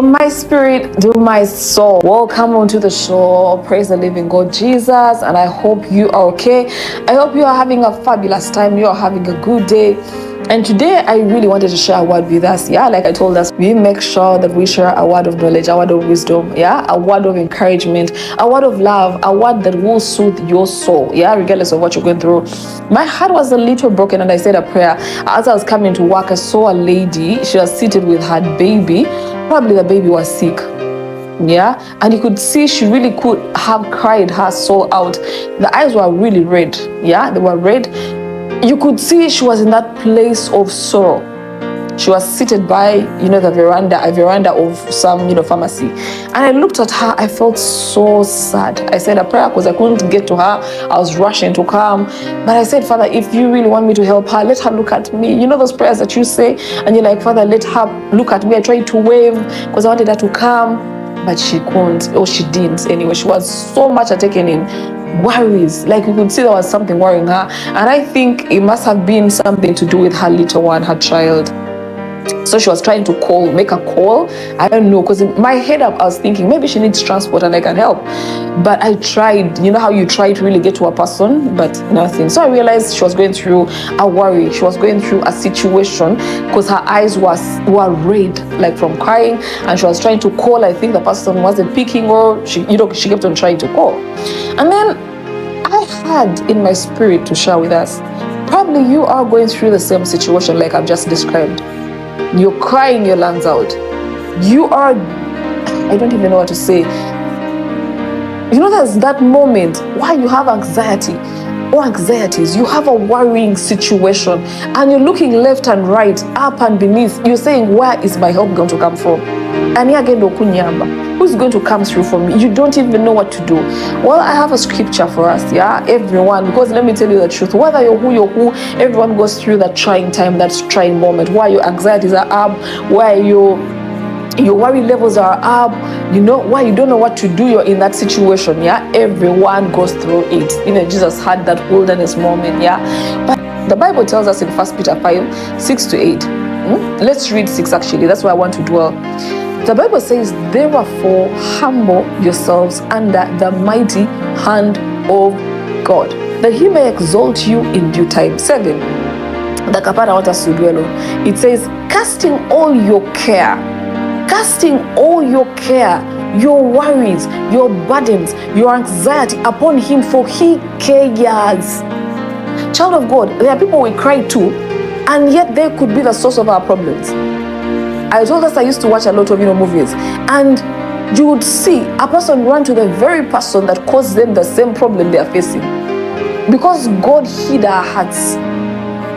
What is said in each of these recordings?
My spirit, do my soul. Welcome onto the show. Praise the living God Jesus. And I hope you are okay. I hope you are having a fabulous time. You are having a good day. And today I really wanted to share a word with us. Yeah, like I told us, we make sure that we share a word of knowledge, a word of wisdom, yeah, a word of encouragement, a word of love, a word that will soothe your soul, yeah, regardless of what you're going through. My heart was a little broken and I said a prayer. As I was coming to work, I saw a lady. She was seated with her baby. Probably the baby was sick. Yeah, and you could see she really could have cried her soul out. The eyes were really red. Yeah, they were red. You could see she was in that place of sorrow. She was seated by, the veranda, a veranda of some, pharmacy. And I looked at her, I felt so sad. I said a prayer because I couldn't get to her. I was rushing to come. But I said, Father, if you really want me to help her, let her look at me. You know those prayers that you say, and you're like, Father, let her look at me. I tried to wave because I wanted her to come. But she couldn't, or she didn't anyway. She was so much taken in worries. Like you could see there was something worrying her. And I think it must have been something to do with her little one, her child. So she was trying to make a call. I don't know, because in my head up, I was thinking maybe she needs transport and I can help. But I tried, you know how you try to really get to a person, but nothing. So I realized she was going through a worry. She was going through a situation because her eyes were red, like from crying, and she was trying to call. I think the person wasn't picking her. She kept on trying to call. And then I had in my spirit to share with us, probably you are going through the same situation like I've just described. You're crying your lungs out. I don't even know what to say. There's that moment why you have anxiety or anxieties. You have a worrying situation and you're looking left and right, up and beneath. You're saying, where is my help going to come from? And who's going to come through for me? You don't even know what to do. Well, I have a scripture for us, yeah, everyone, because let me tell you the truth, whether you're who, everyone goes through that trying time, that trying moment, where your anxieties are up, where your worry levels are up, why you don't know what to do, you're in that situation, yeah, everyone goes through it. Even Jesus had that wilderness moment, yeah. But the Bible tells us in 1 Peter 5, 6 to 8, let's read 6 actually, that's where I want to dwell. The Bible says, therefore, humble yourselves under the mighty hand of God, that he may exalt you in due time. 7, the kapara I want us to dwell on. It says, casting all your care, your worries, your burdens, your anxiety upon him, for he cares. Child of God, there are people we cry to, and yet they could be the source of our problems. I told us I used to watch a lot of movies, and you would see a person run to the very person that caused them the same problem they are facing. Because God hid our hearts.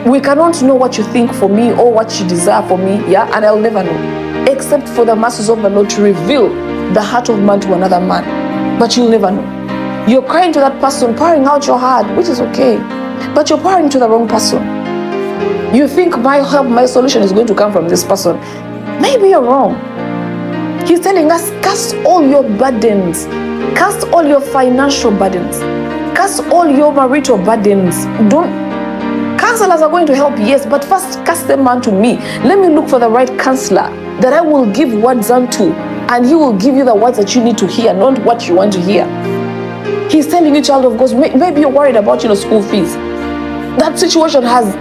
We cannot know what you think for me or what you desire for me, yeah, and I'll never know, except for the mercies of the Lord to reveal the heart of man to another man. But you'll never know. You're crying to that person, pouring out your heart, which is okay, but you're pouring to the wrong person. You think my help, my solution is going to come from this person. Maybe you're wrong. He's telling us, cast all your burdens, cast all your financial burdens, cast all your marital burdens. Counselors are going to help, yes, but first cast them unto me. Let me look for the right counselor that I will give words unto, and he will give you the words that you need to hear, not what you want to hear. He's telling you, child of God, maybe you're worried about school fees. That situation has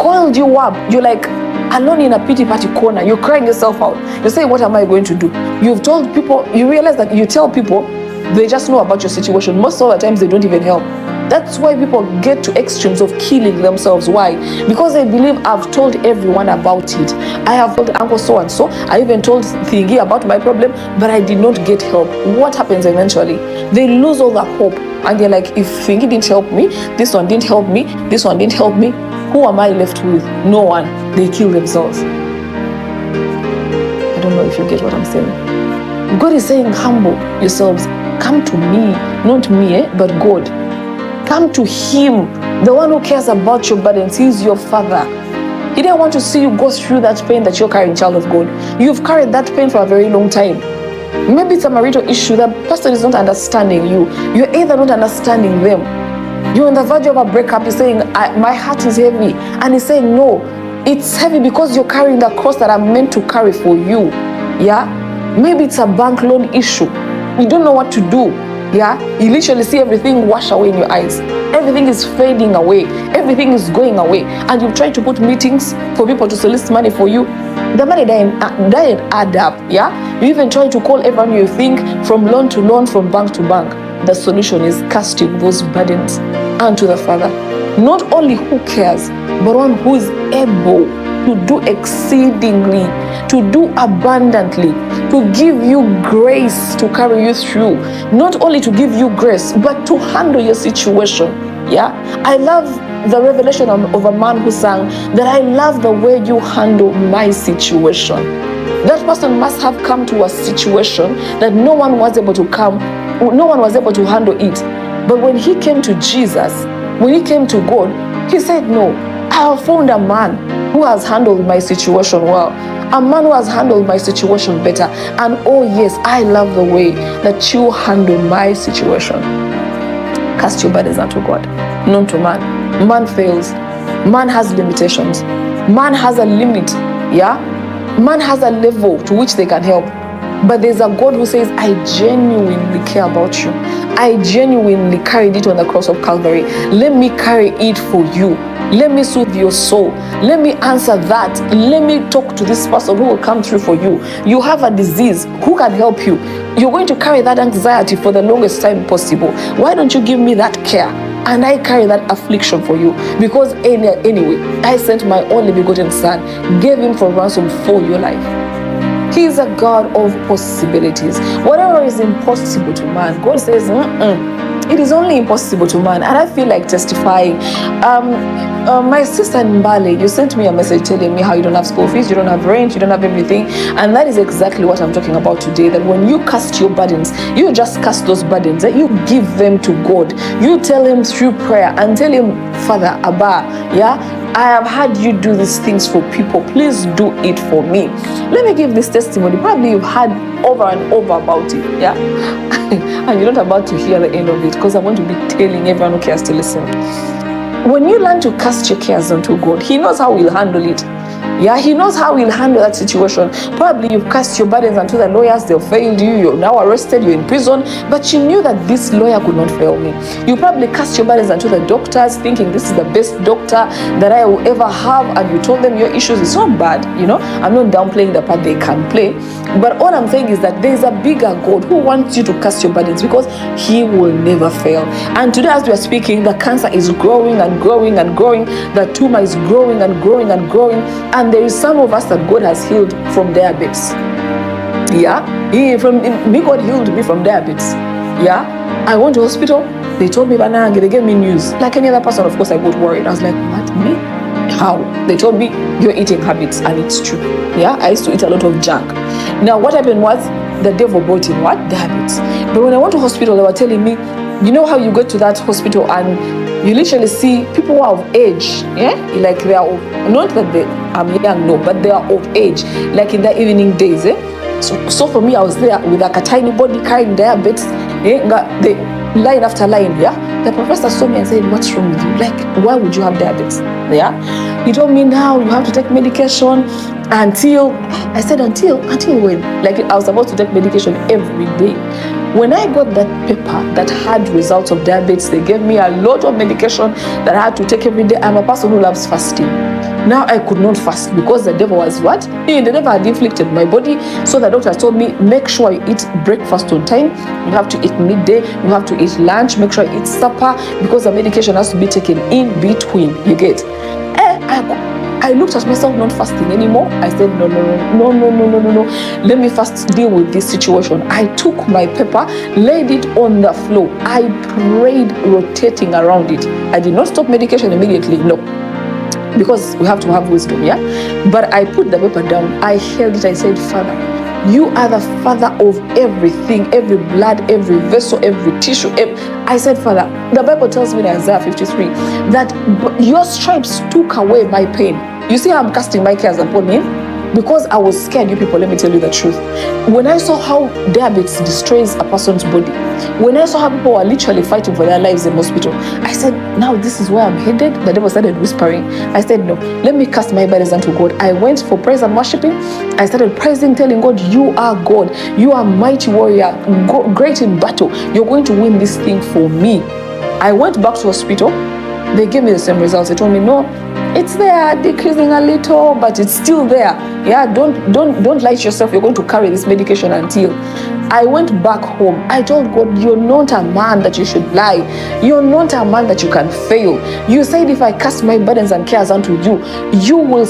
coiled you up. You're like alone in a pity party corner. You're crying yourself out. You're saying, what am I going to do? You've told people, you realize that you tell people, they just know about your situation. Most of the times they don't even help. That's why people get to extremes of killing themselves. Why? Because they believe I've told everyone about it. I have told Uncle so and so. I even told Thingy about my problem, but I did not get help. What happens eventually? They lose all the hope, and they're like, if Thingy didn't help me, this one didn't help me, this one didn't help me, who am I left with? No one. They kill themselves. I don't know if you get what I'm saying. God is saying, humble yourselves. Come to me, not me, but God. Come to him, the one who cares about your burdens. He's your father. He didn't want to see you go through that pain that you're carrying, child of God. You've carried that pain for a very long time. Maybe it's a marital issue. The person is not understanding you. You're either not understanding them. You're on the verge of a breakup. You're saying, my heart is heavy. And he's saying, no, it's heavy because you're carrying the cross that I'm meant to carry for you. Yeah? Maybe it's a bank loan issue. You don't know what to do. Yeah, you literally see everything wash away in your eyes. Everything is fading away. Everything is going away. And you've tried to put meetings for people to solicit money for you. The money doesn't add up. Yeah, you even try to call everyone you think, from loan to loan, from bank to bank. The solution is casting those burdens unto the Father. Not only who cares, but one who is able to do exceedingly, to do abundantly, to give you grace to carry you through. Not only to give you grace, but to handle your situation. Yeah, I love the revelation of a man who sang that I love the way you handle my situation. That person must have come to a situation that no one was able to handle it. But when he came to Jesus, when he came to God, he said, no, I have found a man who has handled my situation well. A man who has handled my situation better. And oh yes, I love the way that you handle my situation. Cast your burdens unto God, not to man. Man fails. Man has limitations. Man has a limit. Yeah? Man has a level to which they can help. But there's a God who says, I genuinely care about you. I genuinely carried it on the cross of Calvary. Let me carry it for you. Let me soothe your soul. Let me answer that. Let me talk to this person who will come through for you. You have a disease. Who can help you? You're going to carry that anxiety for the longest time possible. Why don't you give me that care? And I carry that affliction for you. Because anyway, I sent my only begotten Son, gave him for ransom for your life. He is a God of possibilities. Whatever is impossible to man, God says, it is only impossible to man. And I feel like testifying. My sister in Bali, you sent me a message telling me how you don't have school fees, you don't have rent, you don't have everything. And that is exactly what I'm talking about today. That when you cast your burdens, you just cast those burdens, that you give them to God. You tell him through prayer and tell him, Father, Abba, yeah, I have had you do these things for people. Please do it for me. Let me give this testimony. Probably you've heard over and over about it, yeah? And you're not about to hear the end of it, because I want to be telling everyone who cares to listen. When you learn to cast your cares onto God, He knows how He'll handle it. Yeah, He knows how He'll handle that situation. Probably you've cast your burdens unto the lawyers, they've failed you, you're now arrested, you're in prison, but you knew that this lawyer could not fail me. You probably cast your burdens unto the doctors, thinking this is the best doctor that I will ever have, and you told them your issues. It's not bad, you know. I'm not downplaying the part they can play, but all I'm saying is that there's a bigger God who wants you to cast your burdens, because He will never fail. And today, as we are speaking, the cancer is growing and growing and growing. The tumor is growing and growing and growing. And there is some of us that God has healed from diabetes. Yeah, God healed me from diabetes. Yeah, I went to hospital. They told me, Banana, they gave me news. Like any other person, of course, I got worried. I was like, what, me? How? They told me your eating habits, and it's true. Yeah, I used to eat a lot of junk. Now, what happened was the devil brought in what? Diabetes. But when I went to hospital, they were telling me, you know how you go to that hospital and you literally see people who are of age, yeah? Like they are, not that they are young, no, but they are of age, like in the evening days, eh? So for me, I was there with like a tiny body carrying diabetes, the line after line, yeah? The professor saw me and said, what's wrong with you? Like, why would you have diabetes? Yeah? He told me, now you have to take medication until, I said, until when? Like, I was about to take medication every day. When I got that paper that had results of diabetes, they gave me a lot of medication that I had to take every day. I'm a person who loves fasting. Now I could not fast because the devil was what? The devil had inflicted my body. So the doctor told me, make sure you eat breakfast on time. You have to eat midday. You have to eat lunch. Make sure you eat supper, because the medication has to be taken in between. You get? I looked at myself not fasting anymore. I said, no. Let me first deal with this situation. I took my paper, laid it on the floor. I prayed, rotating around it. I did not stop medication immediately, no. Because we have to have wisdom, yeah? But I put the paper down. I held it. I said, Father, you are the Father of everything, every blood, every vessel, every tissue. I said, Father, the Bible tells me in Isaiah 53 that your stripes took away my pain. You see how I'm casting my cares upon Him? because I was scared, you people, let me tell you the truth. When I saw how diabetes destroys a person's body, when I saw how people were literally fighting for their lives in hospital, I said, now this is where I'm headed. The devil started whispering. I said, no, let me cast my burdens unto God. I went for praise and worshiping. I started praising, telling God, you are God. You are mighty warrior, great in battle. You're going to win this thing for me. I went back to hospital. They gave me the same results. They told me, no, it's there, decreasing a little, but it's still there. Yeah, don't lie to yourself. You're going to carry this medication until. I went back home. I told God, you're not a man that you should lie. You're not a man that you can fail. You said if I cast my burdens and cares unto you, you will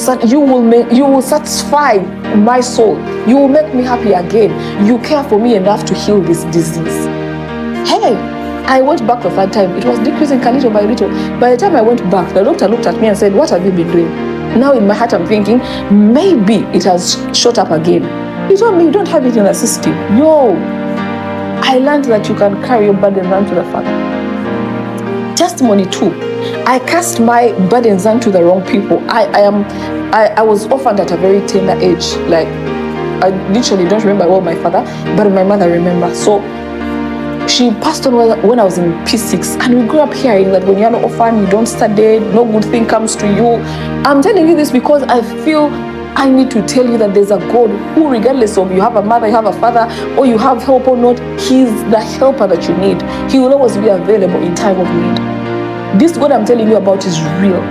satisfy my soul. You will make me happy again. You care for me enough to heal this disease. Hey, I went back the third time. It was decreasing little by little. By the time I went back, the doctor looked at me and said, what have you been doing? Now in my heart I'm thinking, maybe it has shot up again. He told me, you don't have it in the system. Yo, I learned that you can carry your burdens unto the Father. Testimony 2. I cast my burdens unto the wrong people. I was orphaned at a very tender age. Like, I literally don't remember well my father, but my mother remembers. So she passed on when I was in P6, and we grew up hearing that when you're an orphan, you don't study, no good thing comes to you. I'm telling you this because I feel I need to tell you that there's a God who, regardless of you have a mother, you have a father, or you have help or not, He's the helper that you need. He will always be available in time of need. This God I'm telling you about is real.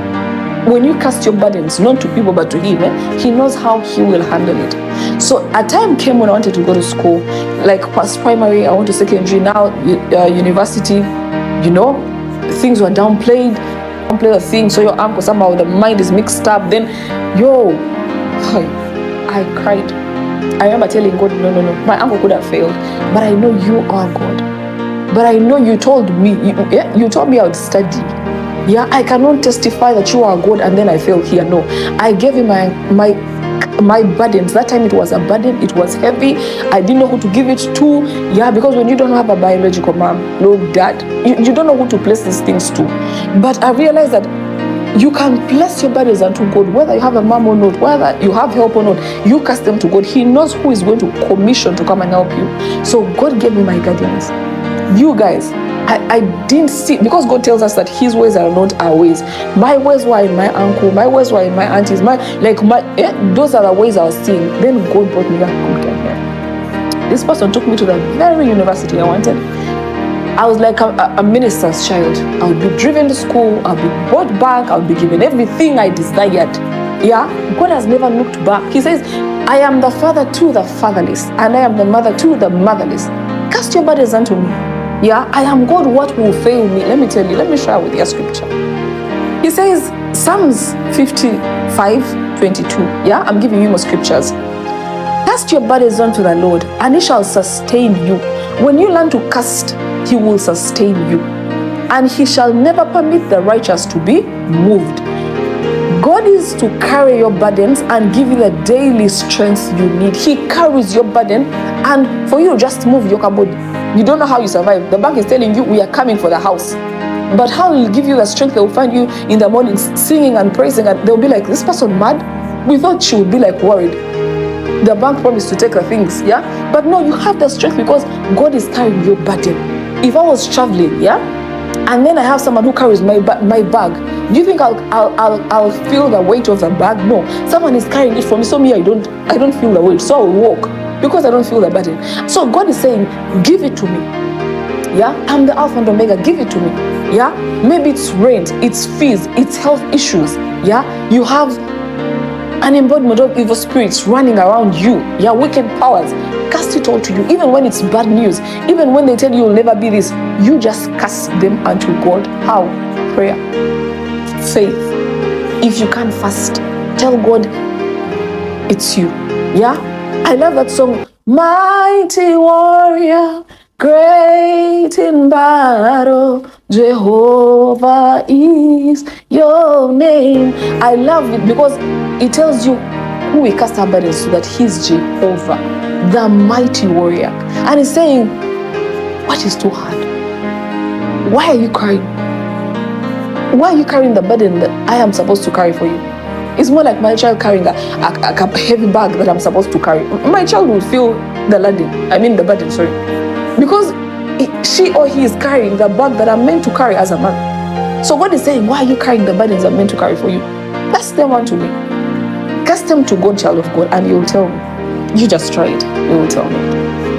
When you cast your burdens, not to people but to Him, He knows how He will handle it. So a time came when I wanted to go to school, like past primary, I went to secondary, now university, you know, things were downplayed the thing, so your uncle somehow the mind is mixed up. Then, I cried. I remember telling God, no, my uncle could have failed, but I know you are God. But I know you told me, you told me I would study. Yeah, I cannot testify that you are God and then I failed here. No, I gave Him my burdens. That time it was a burden, it was heavy. I didn't know who to give it to. Yeah, because when you don't have a biological mom, no dad, you don't know who to place these things to. But I realized that you can place your burdens unto God, whether you have a mom or not, whether you have help or not. You cast them to God. He knows who is going to commission to come and help you. So God gave me my guardians. You guys, I didn't see, because God tells us that His ways are not our ways. My ways were in my uncle, my ways were in my aunties, those are the ways I was seeing. Then God brought me back here. This person took me to the very university I wanted. I was like a minister's child. I would be driven to school, I would be brought back, I would be given everything I desired. Yeah, God has never looked back. He says, I am the father to the fatherless, and I am the mother to the motherless. Cast your burdens unto me. Yeah, I am God. What will fail me? Let me tell you. Let me share with you a scripture. He says, Psalms 55:22. Yeah, I'm giving you more scriptures. Cast your burdens unto the Lord, and He shall sustain you. When you learn to cast, He will sustain you, and He shall never permit the righteous to be moved. God is to carry your burdens and give you the daily strength you need. He carries your burden, and for you just move your body. You don't know how you survive. The bank is telling you we are coming for the house, but how will give you the strength? They will find you in the morning singing and praising, and they'll be like, this person mad? We thought she would be like worried. The bank promised to take the things, yeah, but no, you have the strength because God is carrying your burden. If I was traveling, yeah, and then I have someone who carries my bag, do you think I'll feel the weight of the bag? No, someone is carrying it for me. So me, I don't feel the weight, so I will walk because I don't feel the burden. So God is saying, give it to me. Yeah, I'm the Alpha and Omega. Give it to me. Yeah, maybe it's rent, it's fees, it's health issues. Yeah, you have an embodiment of evil spirits running around you. Yeah, wicked powers. Cast it all to you. Even when it's bad news, even when they tell you you'll never be this, you just cast them unto God. How? Prayer, faith. If you can't fast, tell God it's you. Yeah, I love that song. Mighty warrior, great in battle, Jehovah is your name. I love it because it tells you who we cast our burdens to, that He's Jehovah, the mighty warrior. And He's saying, what is too hard? Why are you crying? Why are you carrying the burden that I am supposed to carry for you? It's more like my child carrying a heavy bag that I'm supposed to carry. My child will feel the burden, sorry. Because she or he is carrying the bag that I'm meant to carry as a man. So God is saying, why are you carrying the burdens I'm meant to carry for you? Cast them unto me. Cast them to God, child of God, and He will tell me. You just try it. He will tell me.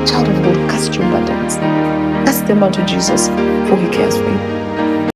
Child of God, cast your burdens. Cast them unto Jesus, for He cares for you.